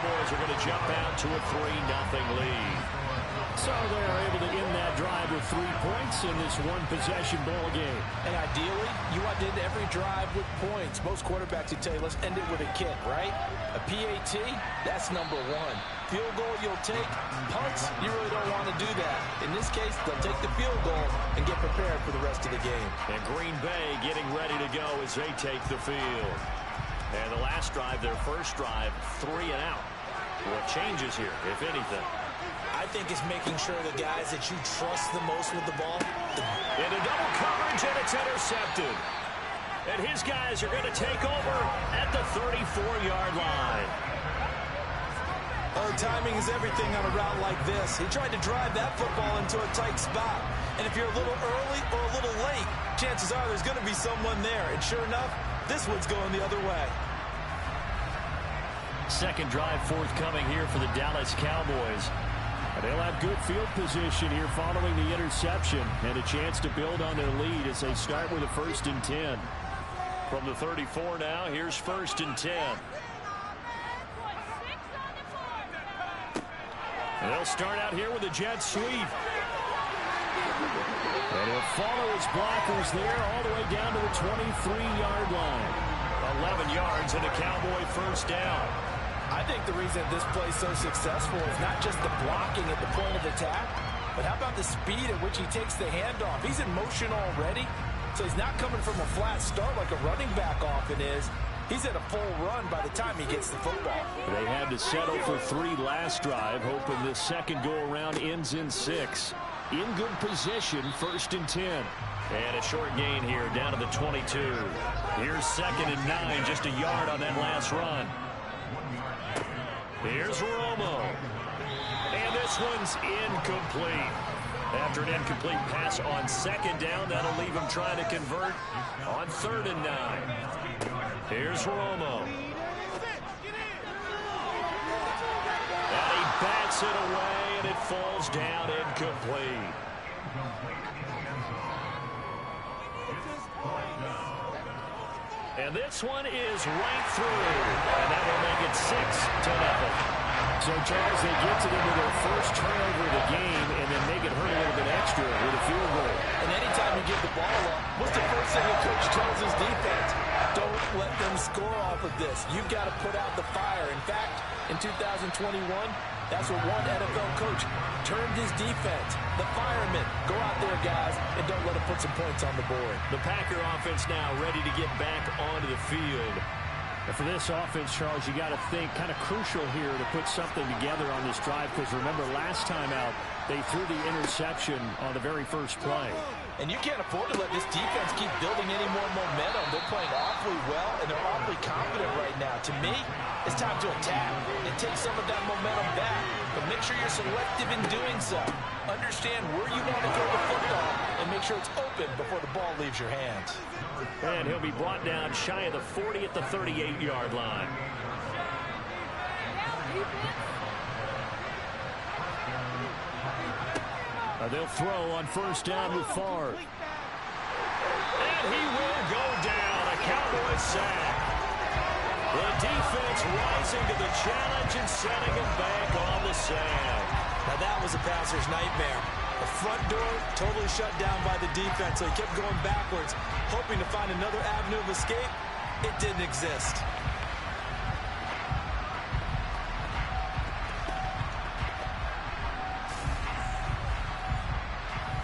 Cowboys are going to jump out to a 3-0 lead. So they're able to end that drive with 3 points in this one-possession ball game. And ideally, you want to end every drive with points. Most quarterbacks would tell you, let's end it with a kick, right? A PAT, that's number 1. Field goal you'll take. Punts, you really don't want to do that. In this case, they'll take the field goal and get prepared for the rest of the game. And Green Bay getting ready to go as they take the field. And the last drive, their first drive, 3 and out. What changes here, if anything? I think it's making sure the guys that you trust the most with the ball. Into double coverage, and it's intercepted. And his guys are going to take over at the 34-yard line. Oh, timing is everything on a route like this. He tried to drive that football into a tight spot. And if you're a little early or a little late, chances are there's going to be someone there. And sure enough, this one's going the other way. Second drive forthcoming here for the Dallas Cowboys. And they'll have good field position here following the interception and a chance to build on their lead as they start with a 1st and 10. From the 34 now, here's 1st and 10. And they'll start out here with a jet sweep. And he'll follow his blockers there all the way down to the 23-yard line. 11 yards and a Cowboy 1st down. I think the reason this play is so successful is not just the blocking at the point of attack, but how about the speed at which he takes the handoff? He's in motion already, so he's not coming from a flat start like a running back often is. He's at a full run by the time he gets the football. They had to settle for 3 last drive, hoping this second go-around ends in 6. In good position, 1st and 10. And a short gain here down to the 22. Here's 2nd and 9, just a yard on that last run. Here's Romo. And this one's incomplete. After an incomplete pass on 2nd down, that'll leave him trying to convert on 3rd and 9. Here's Romo. And he bats it away, and it falls down incomplete. And this one is right through. And that will make it 6-0. So, Charles, they get to them with their first turnover of the game and then make it hurt a little bit extra with a field goal. And anytime you give the ball up, what's the first thing the coach tells his defense? Don't let them score off of this. You've got to put out the fire. In fact, in 2021, that's what one NFL coach turned his defense. The firemen. Go out there, guys, and don't let them put some points on the board. The Packer offense now ready to get back onto the field. And for this offense, Charles, you got to think kind of crucial here to put something together on this drive, because remember last time out they threw the interception on the very first play. And you can't afford to let this defense keep building any more momentum. They're playing awfully well, and they're awfully confident right now. To me, it's time to attack and take some of that momentum back. But make sure you're selective in doing so. Understand where you want to throw the football and make sure it's open before the ball leaves your hands. And he'll be brought down shy of the 40 at the 38-yard line. They'll throw on 1st down with Favre. And he will go down. A Cowboys sack. The defense rising to the challenge and setting him back on the sand. Now that was a passer's nightmare. The front door totally shut down by the defense, so he kept going backwards, hoping to find another avenue of escape. It didn't exist.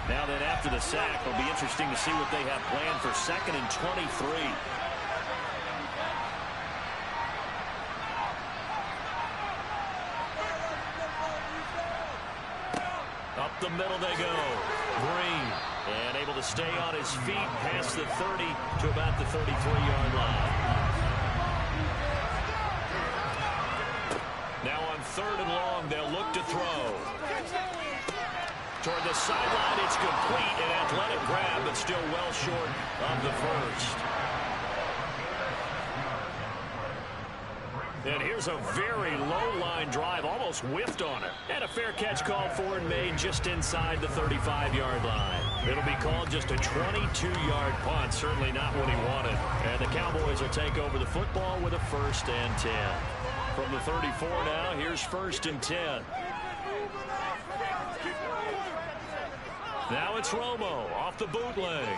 Now then, after the sack, it'll be interesting to see what they have planned for 2nd and 23. Up the middle they go. Green, and able to stay on his feet past the 30 to about the 33-yard line. Now on 3rd and long, they'll look to throw. Toward the sideline, it's complete, an athletic grab, but still well short of the first. And here's a very low-line drive, almost whiffed on it. And a fair catch called for and made just inside the 35-yard line. It'll be called just a 22-yard punt, certainly not what he wanted. And the Cowboys will take over the football with a 1st and 10. From the 34 now, here's 1st and 10. Now it's Romo off the bootleg.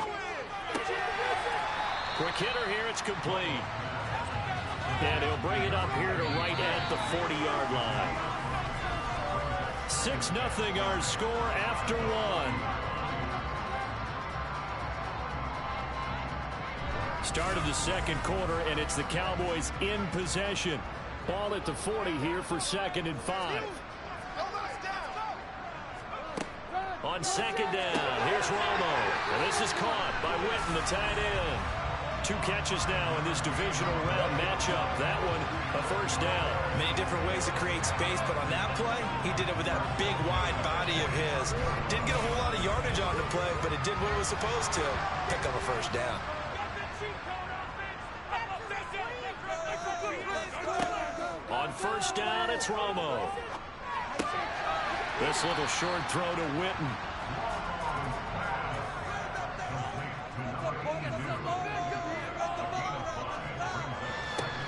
Quick hitter here, it's complete. And he'll bring it up here to right at the 40-yard line. 6-0 our score after 1. Start of the second quarter, and it's the Cowboys in possession. Ball at the 40 here for 2nd and 5. On 2nd down, here's Romo. And this is caught by Witten, the tight end. 2 catches now in this divisional round matchup. That one, a 1st down. Many different ways to create space, but on that play, he did it with that big, wide body of his. Didn't get a whole lot of yardage on the play, but it did what it was supposed to. Pick up a 1st down. On 1st down, it's Romo. This little short throw to Witten.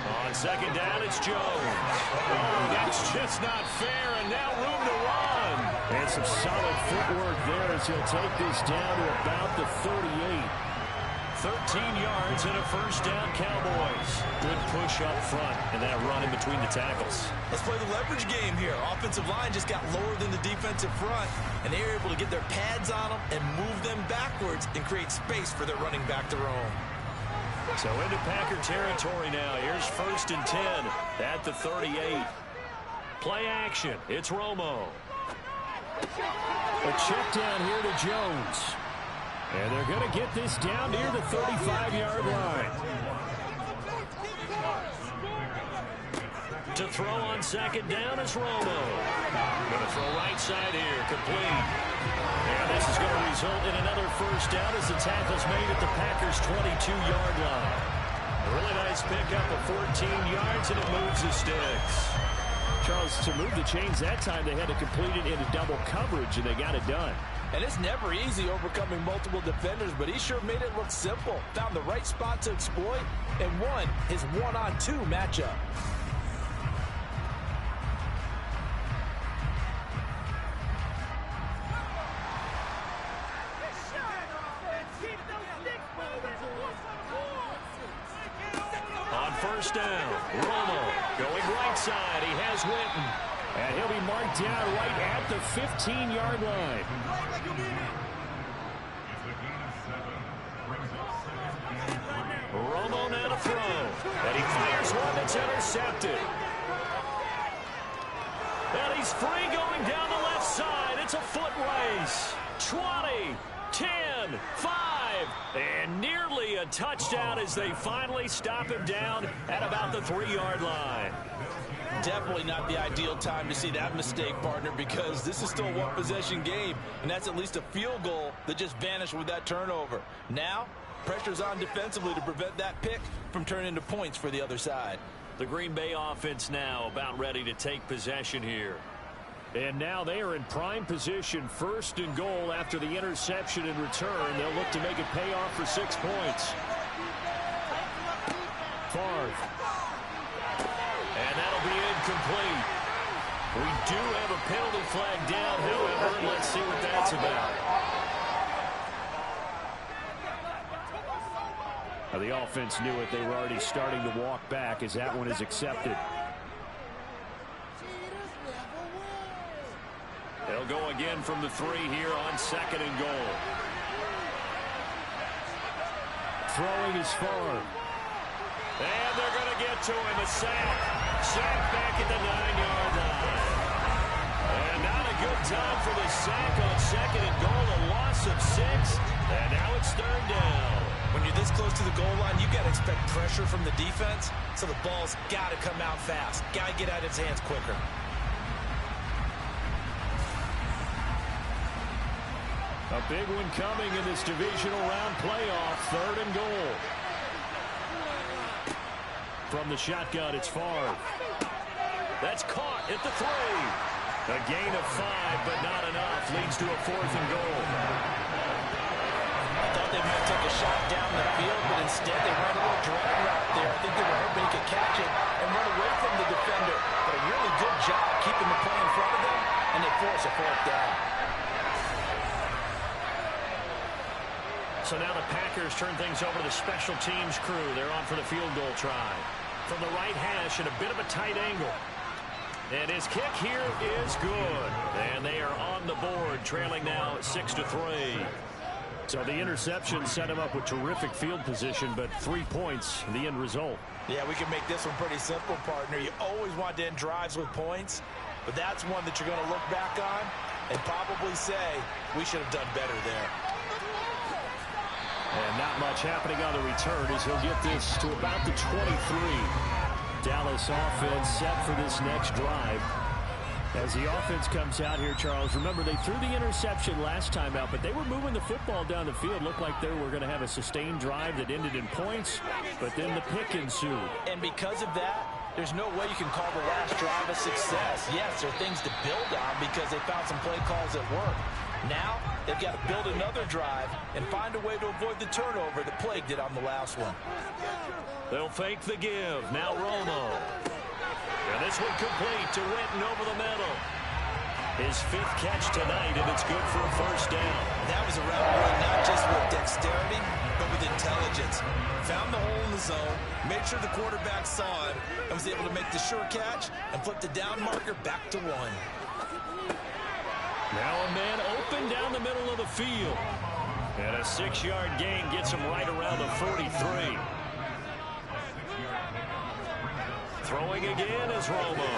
On 2nd down, it's Jones. Oh, that's just not fair, and now room to run. And some solid footwork there as he'll take this down to about the 38. 13 yards and a 1st down, Cowboys. Good push up front and that run in between the tackles. Let's play the leverage game here. Offensive line just got lower than the defensive front, and they were able to get their pads on them and move them backwards and create space for their running back to roam. So into Packer territory now. Here's 1st and 10 at the 38. Play action. It's Romo. A check down here to Jones. And they're going to get this down near the 35-yard line. To throw on 2nd down is Romo. Going to throw right side here, complete. And this is going to result in another 1st down as the tackle's made at the Packers' 22-yard line. A really nice pickup of 14 yards, and it moves the sticks. Charles, to move the chains that time, they had to complete it into double coverage, and they got it done. And it's never easy overcoming multiple defenders, but he sure made it look simple. Found the right spot to exploit and won his 1-on-2 matchup. On 1st down, Romo going right side. He has Witten. And he'll be marked down right at the 15-yard line. Romo now to throw. And he fires one that's intercepted. And he's free going down the left side. It's a foot race. 20, 10, 5, and nearly a touchdown as they finally stop him down at about the 3-yard line. Definitely not the ideal time to see that mistake, partner, because this is still a one-possession game, and that's at least a field goal that just vanished with that turnover. Now, pressure's on defensively to prevent that pick from turning into points for the other side. The Green Bay offense now about ready to take possession here. And now they are in prime position, 1st and goal after the interception and return. They'll look to make it pay off for 6 points. Favre. And that'll be incomplete. We do have a penalty flag down, however. Let's see what that's about. Now, the offense knew it. They were already starting to walk back as that one is accepted. They'll go again from the 3 here on 2nd and goal. Throwing is Favre. And they're going to get to him. A sack. Sack back at the 9-yard line. And not a good time for the sack on 2nd and goal. A loss of 6. And now it's 3rd down. When you're this close to the goal line, you got to expect pressure from the defense. So the ball's got to come out fast. Got to get out of its hands quicker. A big one coming in this divisional round playoff. 3rd and goal. From the shotgun, it's Favre. That's caught at the 3. A gain of 5, but not enough. Leads to a 4th and goal. I thought they might take a shot down the field, but instead they ran a little drag route there. I think they were hoping he could catch it and run away from the defender. But a really good job keeping the play in front of them, and they force a 4th down. So now the Packers turn things over to the special teams crew. They're on for the field goal try. From the right hash at a bit of a tight angle. And his kick here is good. And they are on the board, trailing now 6-3. So the interception set him up with terrific field position, but 3 points, the end result. Yeah, we can make this one pretty simple, partner. You always want to end drives with points, but that's one that you're going to look back on and probably say, we should have done better there. And not much happening on the return as he'll get this to about the 23. Dallas offense set for this next drive. As the offense comes out here, Charles, remember they threw the interception last time out, but they were moving the football down the field. Looked like they were going to have a sustained drive that ended in points, but then the pick ensued. And because of that, there's no way you can call the last drive a success. Yes, there are things to build on because they found some play calls that work. Now, they've got to build another drive and find a way to avoid the turnover that plagued it on the last one. They'll fake the give. Now Romo. And this one complete to Winton over the middle. His 5th catch tonight, and it's good for a 1st down. That was a route run not just with dexterity, but with intelligence. Found the hole in the zone, made sure the quarterback saw it, and was able to make the sure catch and flip the down marker back to 1. Now a man open down the middle of the field. And a 6-yard gain gets him right around the 43. Throwing again is Romo.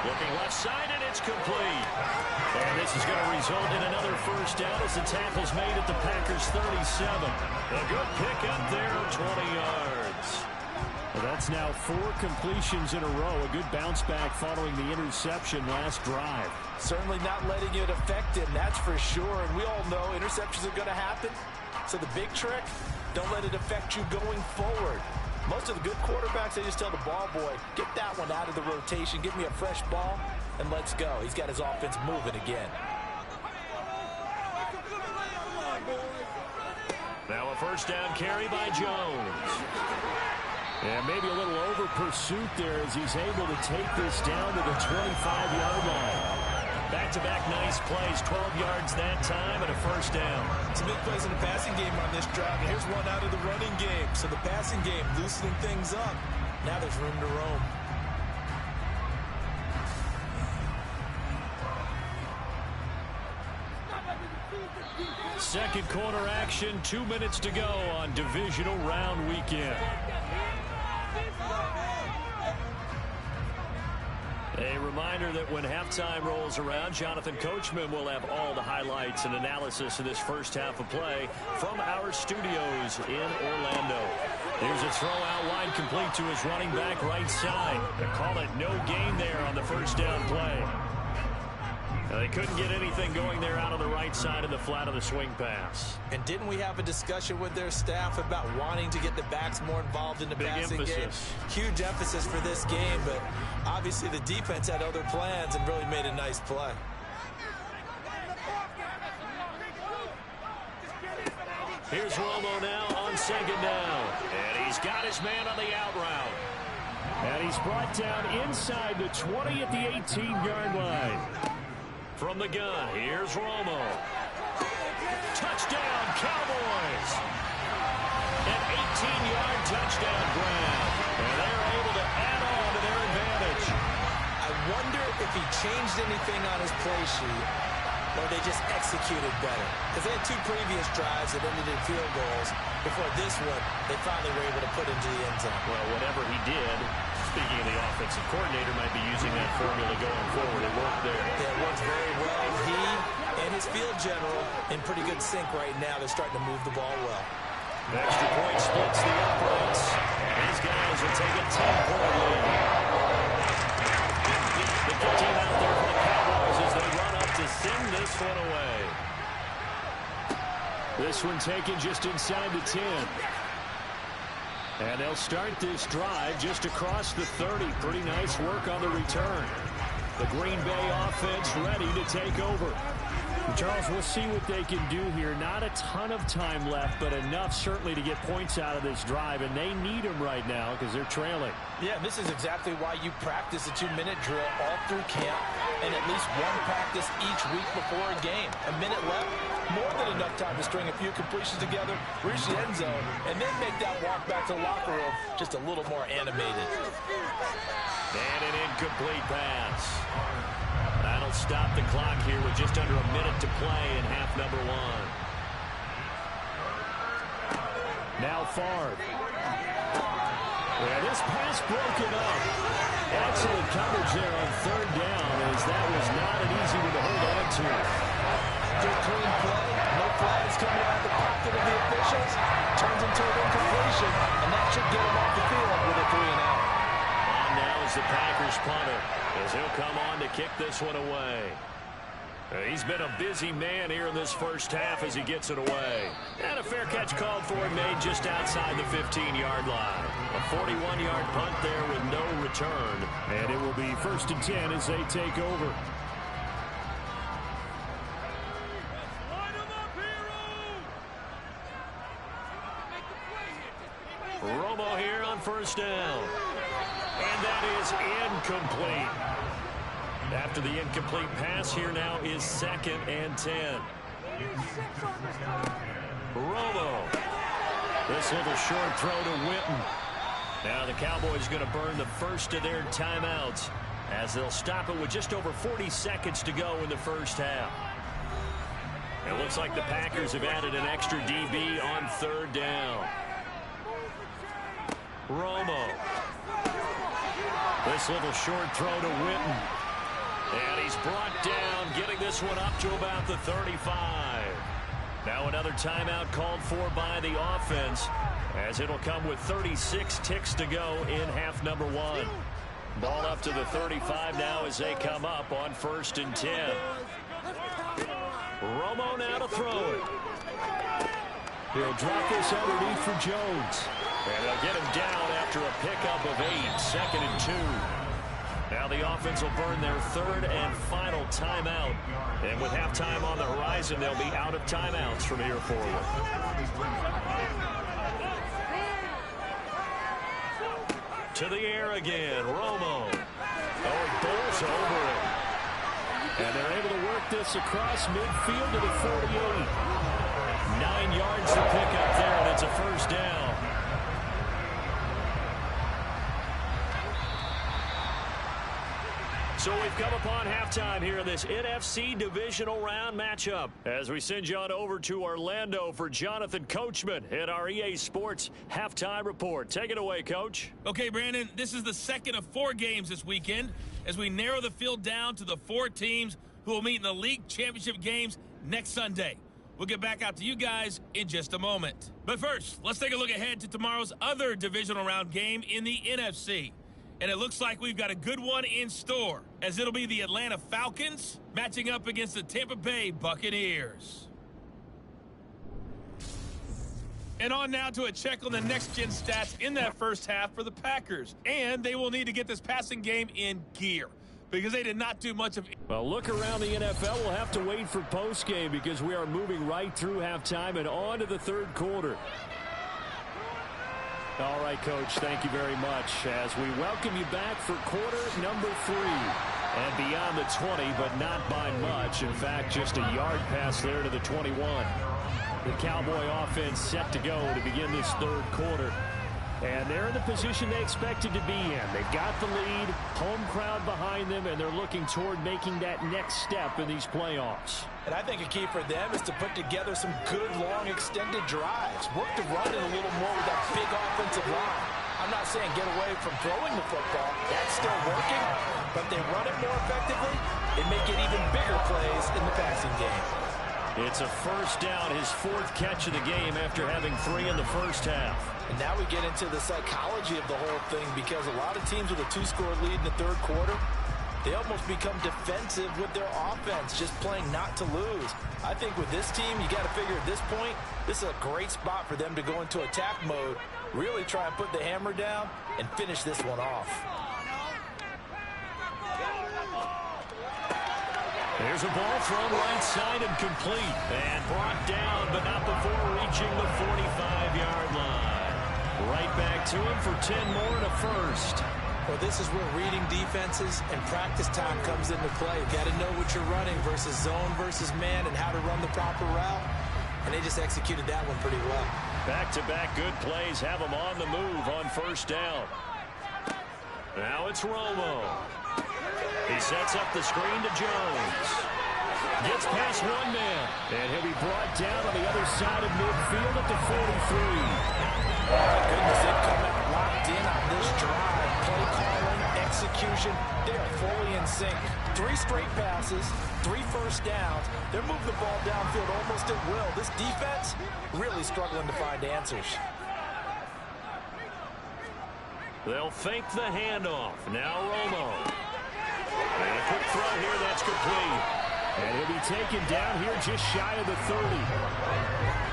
Looking left side, and it's complete. And this is going to result in another 1st down as the tackle's made at the Packers' 37. A good pick up there, 20 yards. Well, that's now 4 completions in a row. A good bounce back following the interception last drive. Certainly not letting it affect him, that's for sure. And we all know interceptions are going to happen. So the big trick, don't let it affect you going forward. Most of the good quarterbacks, they just tell the ball boy, get that one out of the rotation, give me a fresh ball, and let's go. He's got his offense moving again. Now a 1st down carry by Jones. And maybe a little over pursuit there as he's able to take this down to the 25-yard line. Back-to-back nice plays, 12 yards that time, and a 1st down. Some big plays in the passing game on this drive, and here's one out of the running game. So the passing game loosening things up. Now there's room to roam. Second quarter action, 2 minutes to go on divisional round weekend. A reminder that when halftime rolls around, Jonathan Coachman will have all the highlights and analysis of this first half of play from our studios in Orlando. Here's a throw out wide, complete to his running back right side. They call it no gain there on the 1st down play. Now, they couldn't get anything going there out on the right side of the flat of the swing pass. And didn't we have a discussion with their staff about wanting to get the backs more involved in the passing game? Huge emphasis for this game, but obviously the defense had other plans and really made a nice play. Here's Romo now on 2nd down. And he's got his man on the out route. And he's brought down inside the 20 at the 18-yard line. From the gun, here's Romo. Touchdown, Cowboys! An 18-yard touchdown grab. And they're able to add on to their advantage. I wonder if he changed anything on his play sheet, or they just executed better. Because they had 2 previous drives that ended in field goals. Before this one, they finally were able to put into the end zone. Well, whatever he did, speaking of the offensive coordinator, might be using that formula going forward. It worked there. Yeah, it worked very well. He and his field general in pretty good sync right now. They're starting to move the ball well. The extra point splits the uprights. And these guys will take a 10-point lead. The 15 out there for the Cowboys as they run up to send this one away. This one taken just inside the 10. And they'll start this drive just across the 30. Pretty nice work on the return. The Green Bay offense ready to take over. Charles, we'll see what they can do here. Not a ton of time left, but enough certainly to get points out of this drive, and they need them right now because they're trailing. Yeah, this is exactly why you practice a 2-minute drill all through camp and at least one practice each week before a game. A minute left, more than enough time to string a few completions together, reach the end zone, and then make that walk back to the locker room just a little more animated. And an incomplete pass. That'll stop the clock here with just under a minute to play in half number 1. Now Favre. Yeah, this pass broken up. Excellent coverage there on third down, as that was not an easy one to hold on to. Good clean play. No flags coming out of the pocket of the officials. Turns into an incompletion, and that should get him off the field with a 3-and-out. On now is the Packers punter, as he'll come on to kick this one away. He's been a busy man here in this first half as he gets it away. And a fair catch called for and made just outside the 15-yard line. A 41-yard punt there with no return. And it will be 1st and 10 as they take over. Romo here on first down. And that is incomplete. After the incomplete pass, here now is 2nd and 10. Romo. This little short throw to Witten. Now the Cowboys going to burn the first of their timeouts as they'll stop it with just over 40 seconds to go in the first half. It looks like the Packers have added an extra DB on 3rd down. Romo. This little short throw to Witten. And he's brought down, getting this one up to about the 35. Now another timeout called for by the offense, as it'll come with 36 ticks to go in half number 1. Ball up to the 35 now as they come up on 1st and 10. Romo now to throw it. He'll drop this underneath for Jones. And they'll get him down after a pickup of 8, 2nd and 2. Now the offense will burn their 3rd and final timeout. And with halftime on the horizon, they'll be out of timeouts from here forward. To the air again, Romo. Oh, it bowls over it. And they're able to work this across midfield to the 48. 9 yards to pick up there, and it's a first down. So we've come upon halftime here in this NFC divisional round matchup as we send you on over to Orlando for Jonathan Coachman at our EA Sports Halftime Report. Take it away, Coach. Okay, Brandon, this is the second of 4 games this weekend as we narrow the field down to the 4 teams who will meet in the league championship games next Sunday. We'll get back out to you guys in just a moment. But first, let's take a look ahead to tomorrow's other divisional round game in the NFC. And it looks like we've got a good one in store, as it'll be the Atlanta Falcons matching up against the Tampa Bay Buccaneers. And on now to a check on the next-gen stats in that first half for the Packers. And they will need to get this passing game in gear, because they did not do much of it. Well, look around the NFL. We'll have to wait for postgame because we are moving right through halftime and on to the 3rd quarter. All right, Coach, thank you very much as we welcome you back for quarter number 3. And beyond the 20, but not by much. In fact, just a yard pass there to the 21. The Cowboy offense set to go to begin this 3rd quarter. And they're in the position they expected to be in. They've got the lead, home crowd behind them, and they're looking toward making that next step in these playoffs. And I think a key for them is to put together some good, long, extended drives. Work the run in a little more with that big offensive line. I'm not saying get away from throwing the football. That's still working. But they run it more effectively and make it even bigger plays in the passing game. It's a first down, his 4th catch of the game after having 3 in the first half. And now we get into the psychology of the whole thing, because a lot of teams with a 2-score lead in the 3rd quarter, they almost become defensive with their offense, just playing not to lose. I think with this team, you got to figure at this point, this is a great spot for them to go into attack mode Really try and put the hammer down and finish this one off. There's a ball thrown right side and complete. And brought down, but not before reaching the 45-yard line. Right back to him for 10 more and a first. Well, this is where reading defenses and practice time comes into play. You've got to know what you're running versus zone versus man and how to run the proper route. And they just executed that one pretty well. Back-to-back good plays have them on the move on first down. Now it's Romo. He sets up the screen to Jones. Gets past one man. And he'll be brought down on the other side of midfield at the 43. Oh, my goodness, they've come out locked in on this drive. Play calling, execution, they are fully in sync. 3 straight passes, 3 first downs. They're moving the ball downfield almost at will. This defense really struggling to find answers. They'll fake the handoff. Now Romo. And a quick throw here, that's complete. And he'll be taken down here just shy of the 30.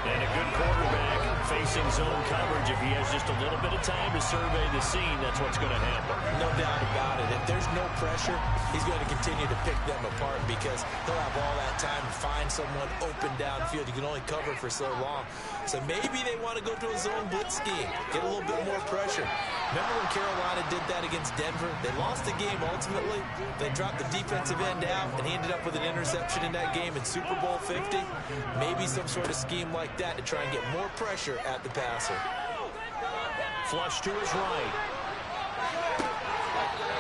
And a good quarterback facing zone coverage. If he has just a little bit of time to survey the scene, that's what's going to happen. No doubt about it. If there's no pressure, he's going to continue to pick them apart because he'll have all that time to find someone open downfield. You can only cover for so long. So maybe they want to go to a zone blitz scheme, get a little bit more pressure. Remember when Carolina did that against Denver? They lost the game ultimately. They dropped the defensive end out, and he ended up with an interception in that game in Super Bowl 50. Maybe some sort of scheme like that to try and get more pressure at the passer. Flush to his right.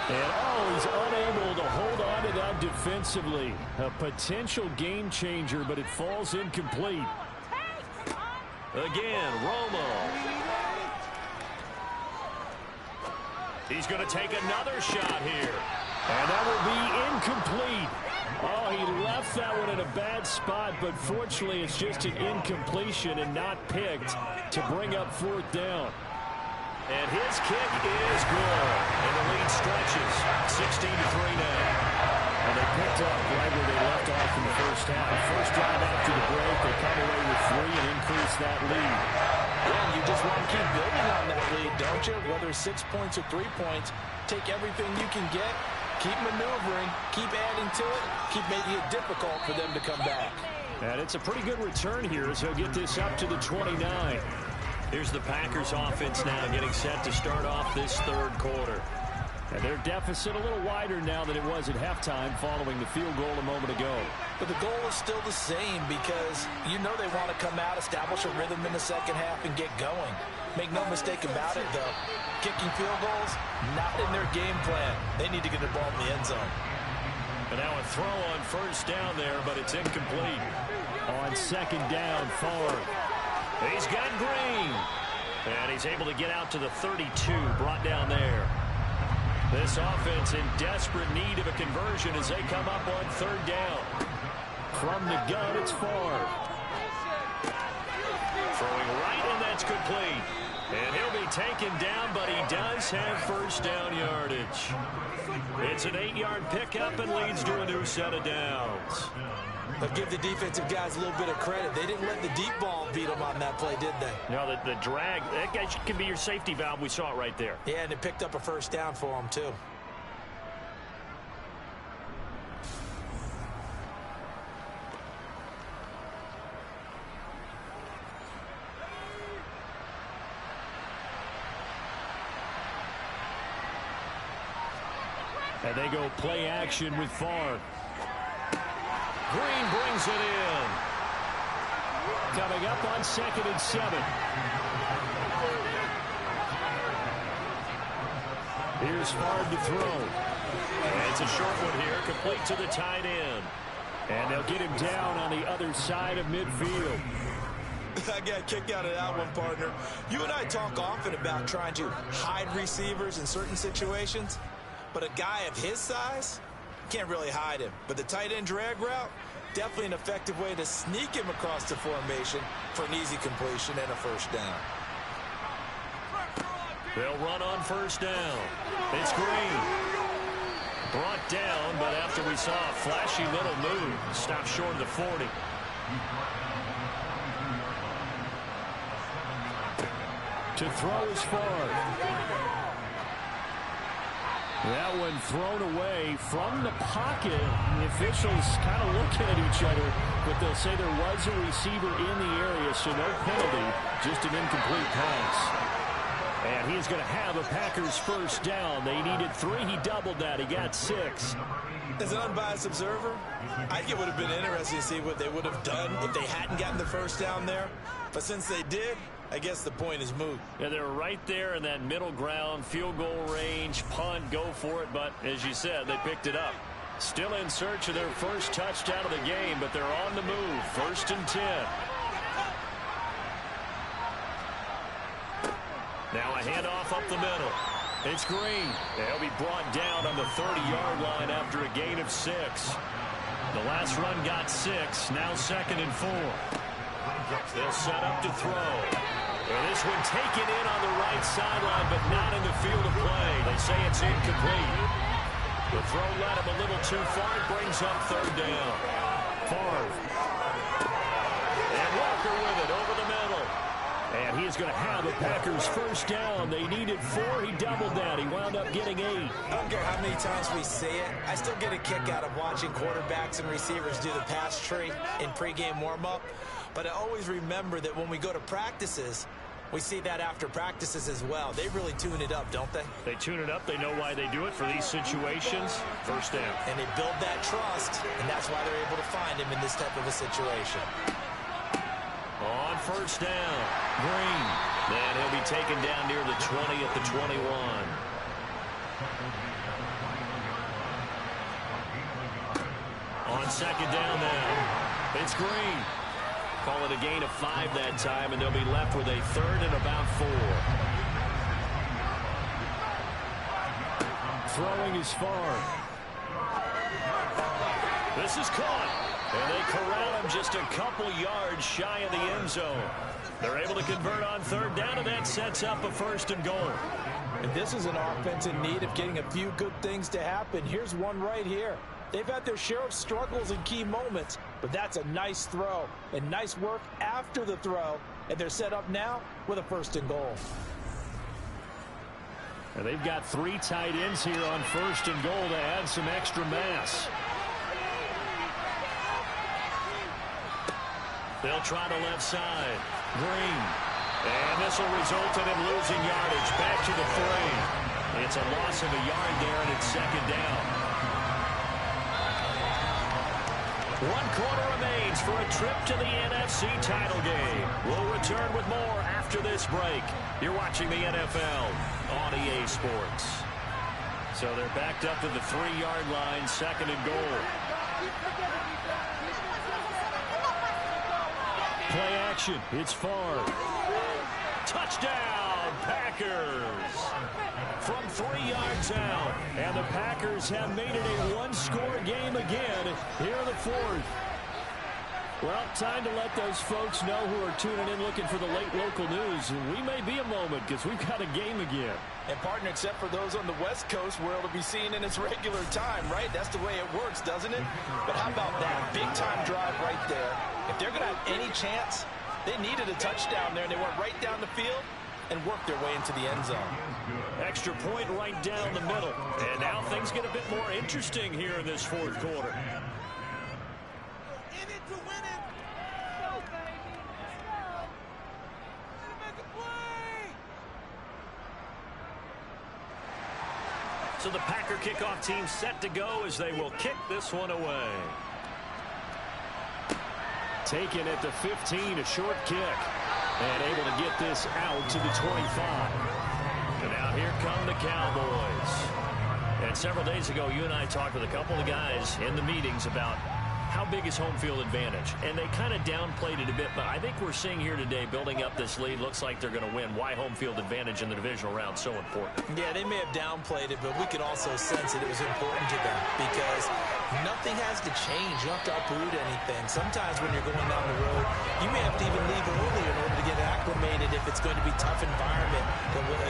And he's unable to hold on to that defensively. A potential game changer, but it falls incomplete. Again, Romo. He's going to take another shot here. And that will be incomplete. Oh, he left that one in a bad spot, but fortunately it's just an incompletion and not picked to bring up 4th down. And his kick is good. And the lead stretches 16-3 now. And they picked up right where they left off in the first half. First drive after the break, they come away with 3 and increase that lead. Yeah, you just want to keep building on that lead, don't you? Whether it's 6 points or 3 points, take everything you can get, keep maneuvering, keep adding to it, keep making it difficult for them to come back. And it's a pretty good return here as he'll get this up to the 29. Here's the Packers offense now getting set to start off this 3rd quarter. And their deficit a little wider now than it was at halftime following the field goal a moment ago. But the goal is still the same because you know they want to come out, establish a rhythm in the second half, and get going. Make no mistake about it, though. Kicking field goals, not in their game plan. They need to get the ball in the end zone. And now a throw on first down there, but it's incomplete. On 2nd down, Favre. He's got Green. And he's able to get out to the 32, brought down there. This offense in desperate need of a conversion as they come up on 3rd down. From the gun, it's Favre. Throwing right, and that's complete. And he'll be taken down, but he does have first down yardage. It's an 8-yard pickup and leads to a new set of downs. But give the defensive guys a little bit of credit. They didn't let the deep ball beat them on that play, did they? No, the drag, that guy can be your safety valve. We saw it right there. Yeah, and it picked up a first down for them, too. And they go play action with Favre. Green brings it in. Coming up on 2nd and 7. Here's Favre to throw. And it's a short one here, complete to the tight end. And they'll get him down on the other side of midfield. I got a kick out of that one, partner. You and I talk often about trying to hide receivers in certain situations. But a guy of his size, can't really hide him. But the tight end drag route, definitely an effective way to sneak him across the formation for an easy completion and a first down. They'll run on first down. It's Green. Brought down, but after we saw a flashy little move, stopped short of the 40. To throw is far. That one thrown away from the pocket. The officials kind of looking at each other, but they'll say there was a receiver in the area, so no penalty, just an incomplete pass. And he's going to have a Packers first down. They needed 3. He doubled that. He got 6. As an unbiased observer, I think it would have been interesting to see what they would have done if they hadn't gotten the first down there. But since they did, I guess the point is moot. Yeah, they're right there in that middle ground, field goal range, punt, go for it. But as you said, they picked it up. Still in search of their first touchdown of the game, but they're on the move. 1st and 10. Now a handoff up the middle. It's Green. They'll be brought down on the 30-yard line after a gain of 6. The last run got 6. Now 2nd and 4. They'll set up to throw. And this one taken in on the right sideline, but not in the field of play. They say it's incomplete. The throw led him a little too far. It brings up 3rd down. Favre. And Walker with it over the middle. And he's going to have a Packers first down. They needed 4. He doubled that. He wound up getting 8. I don't care how many times we say it. I still get a kick out of watching quarterbacks and receivers do the pass tree in pregame warm-up. But I always remember that when we go to practices, we see that after practices as well. They really tune it up, don't they? They tune it up. They know why they do it for these situations. First down. And they build that trust, and that's why they're able to find him in this type of a situation. On first down, Green. Then he'll be taken down near the 20 at the 21. On 2nd down now, it's Green. Call it a gain of 5 that time, and they'll be left with a 3rd and about 4. Throwing is far. This is caught. And they corral him just a couple yards shy of the end zone. They're able to convert on 3rd down, and that sets up a 1st and goal. And this is an offense in need of getting a few good things to happen. Here's one right here. They've had their share of struggles in key moments, but that's a nice throw and nice work after the throw. And they're set up now with a 1st and goal. And they've got 3 tight ends here on 1st and goal to add some extra mass. They'll try the left side. Green. And this will result in him losing yardage. Back to the 3. It's a loss of a yard there, and it's 2nd down. 1 quarter remains for a trip to the NFC title game. We'll return with more after this break. You're watching the NFL on EA Sports. So they're backed up to the 3-yard line, 2nd and goal. Play action. It's far. Touchdown, Packers. From 3 yards out. And the Packers have made it a 1-score game again here in the 4th. Well, time to let those folks know who are tuning in looking for the late local news. We may be a moment because we've got a game again. And, partner, except for those on the West Coast, where it'll be seen in its regular time, right? That's the way it works, doesn't it? But how about that big-time drive right there? If they're going to have any chance, they needed a touchdown there, and they went right down the field and worked their way into the end zone. Extra point right down the middle. And now things get a bit more interesting here in this 4th quarter. In it to win it. Go, baby. Let's go. Make a play. So the Packer kickoff team set to go as they will kick this one away. Taken at the 15, a short kick. And able to get this out to the 25. And now here come the Cowboys. And several days ago, you and I talked with a couple of guys in the meetings about how big is home field advantage. And they kind of downplayed it a bit, but I think we're seeing here today, building up this lead, looks like they're going to win. Why home field advantage in the divisional round so important? Yeah, they may have downplayed it, but we could also sense that it was important to them because nothing has to change. You don't have to uproot anything. Sometimes when you're going down the road, you may have to even leave early in order to get acclimated if it's going to be a tough environment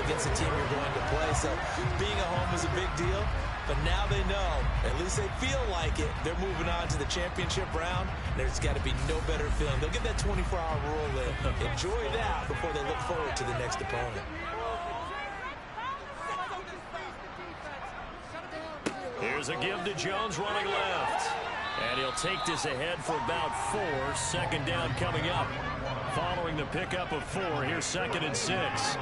against the team you're going to play. So being at home is a big deal. But now they know, at least they feel like it, they're moving on to the championship round. There's got to be no better feeling. They'll get that 24-hour rule in. Enjoy that before they look forward to the next opponent. Here's a give to Jones running left. And he'll take this ahead for about 4. Second down coming up. Following the pickup of 4, here's 2nd and 6.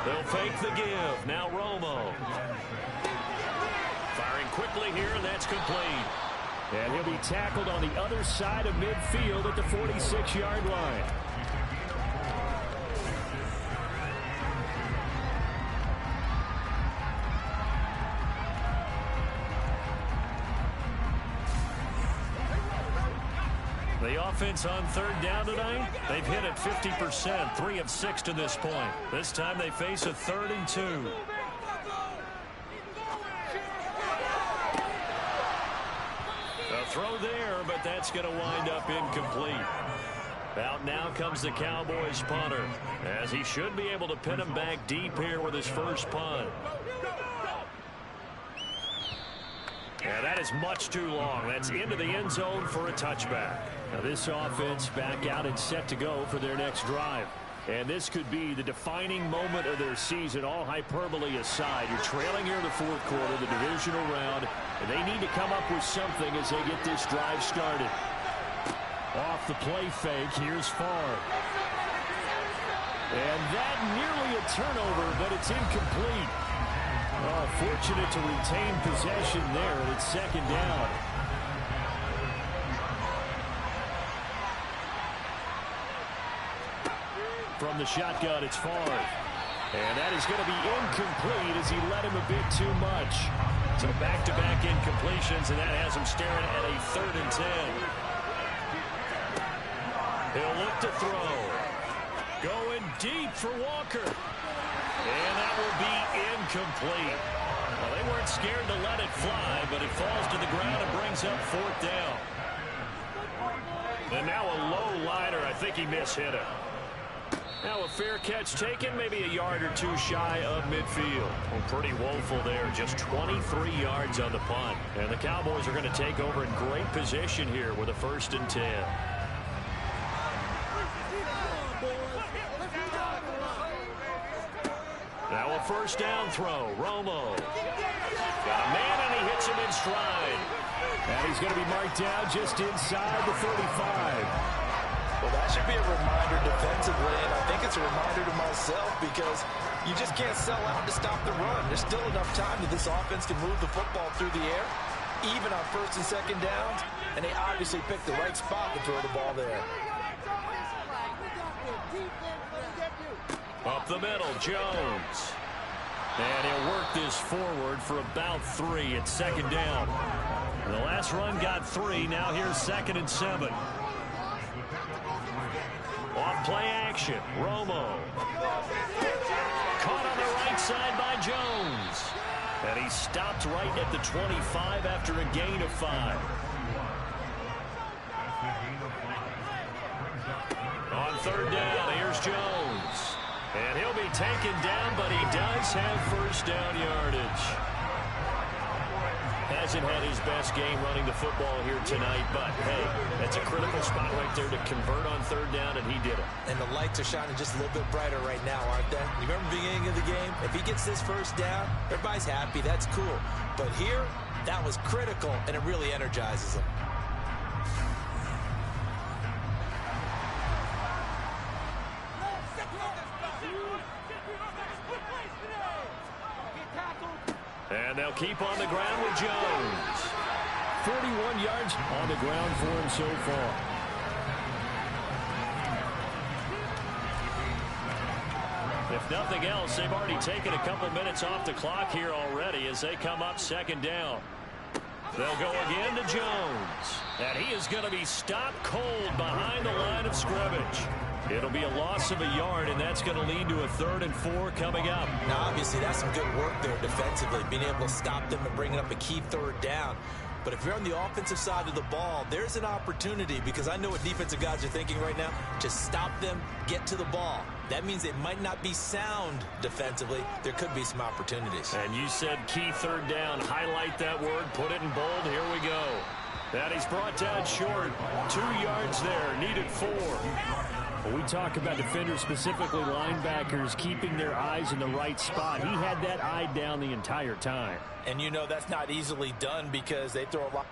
They'll fake the give. Now Romo. Firing quickly here, and that's complete. And he'll be tackled on the other side of midfield at the 46-yard line. The offense on 3rd down tonight, they've hit it 50%, 3 of 6 to this point. This time they face a 3rd and 2. A throw there, but that's going to wind up incomplete. Out now comes the Cowboys punter, as he should be able to pin him back deep here with his first punt. Yeah, that is much too long. That's into the end zone for a touchback. Now this offense back out and set to go for their next drive. And this could be the defining moment of their season, all hyperbole aside. You're trailing here in the 4th quarter, the divisional round, and they need to come up with something as they get this drive started. Off the play fake, here's Favre. And that nearly a turnover, but it's incomplete. Oh, fortunate to retain possession there. It's 2nd down. From the shotgun, it's Favre. And that is going to be incomplete as he let him a bit too much. So back-to-back incompletions, and that has him staring at a 3rd and 10. He'll look to throw. Going deep for Walker. And that will be incomplete. Well, they weren't scared to let it fly, but it falls to the ground and brings up 4th down. And now a low liner. I think he mishit it. Now a fair catch taken, maybe a yard or 2 shy of midfield. Well, pretty woeful there. Just 23 yards on the punt. And the Cowboys are going to take over in great position here with a 1st and 10. Now a 1st down throw. Romo. Got a man, and he hits him in stride. And he's going to be marked down just inside the 35. Well, that should be a reminder defensively, and I think it's a reminder to myself because you just can't sell out to stop the run. There's still enough time that this offense can move the football through the air, even on 1st and 2nd downs, and they obviously picked the right spot to throw the ball there. Up the middle, Jones. And he'll work this forward for about 3 at 2nd down. The last run got 3. Now here's 2nd and 7. On play action, Romo. Caught on the right side by Jones. And he stopped right at the 25 after a gain of 5. On 3rd down, here's Jones. And he'll be taken down, but he does have 1st down yardage. Hasn't had his best game running the football here tonight, but hey, that's a critical spot right there to convert on 3rd down, and he did it. And the lights are shining just a little bit brighter right now, aren't they? You remember the beginning of the game? If he gets this 1st down, everybody's happy. That's cool. But here, that was critical, and it really energizes him. And they'll keep on the ground with Jones. 41 yards on the ground for him so far. If nothing else, they've already taken a couple minutes off the clock here already as they come up 2nd down. They'll go again to Jones. And he is going to be stopped cold behind the line of scrimmage. It'll be a loss of a yard, and that's going to lead to a 3rd and 4 coming up. Now, obviously, that's some good work there defensively, being able to stop them and bringing up a key 3rd down. But if you're on the offensive side of the ball, there's an opportunity, because I know what defensive guys are thinking right now. Just stop them, get to the ball. That means it might not be sound defensively. There could be some opportunities. And you said key third down. Highlight that word. Put it in bold. Here we go. That he's brought down short. 2 yards there. Needed 4. Well, we talk about defenders, specifically linebackers, keeping their eyes in the right spot. He had that eye down the entire time. And you know that's not easily done because they throw a lot.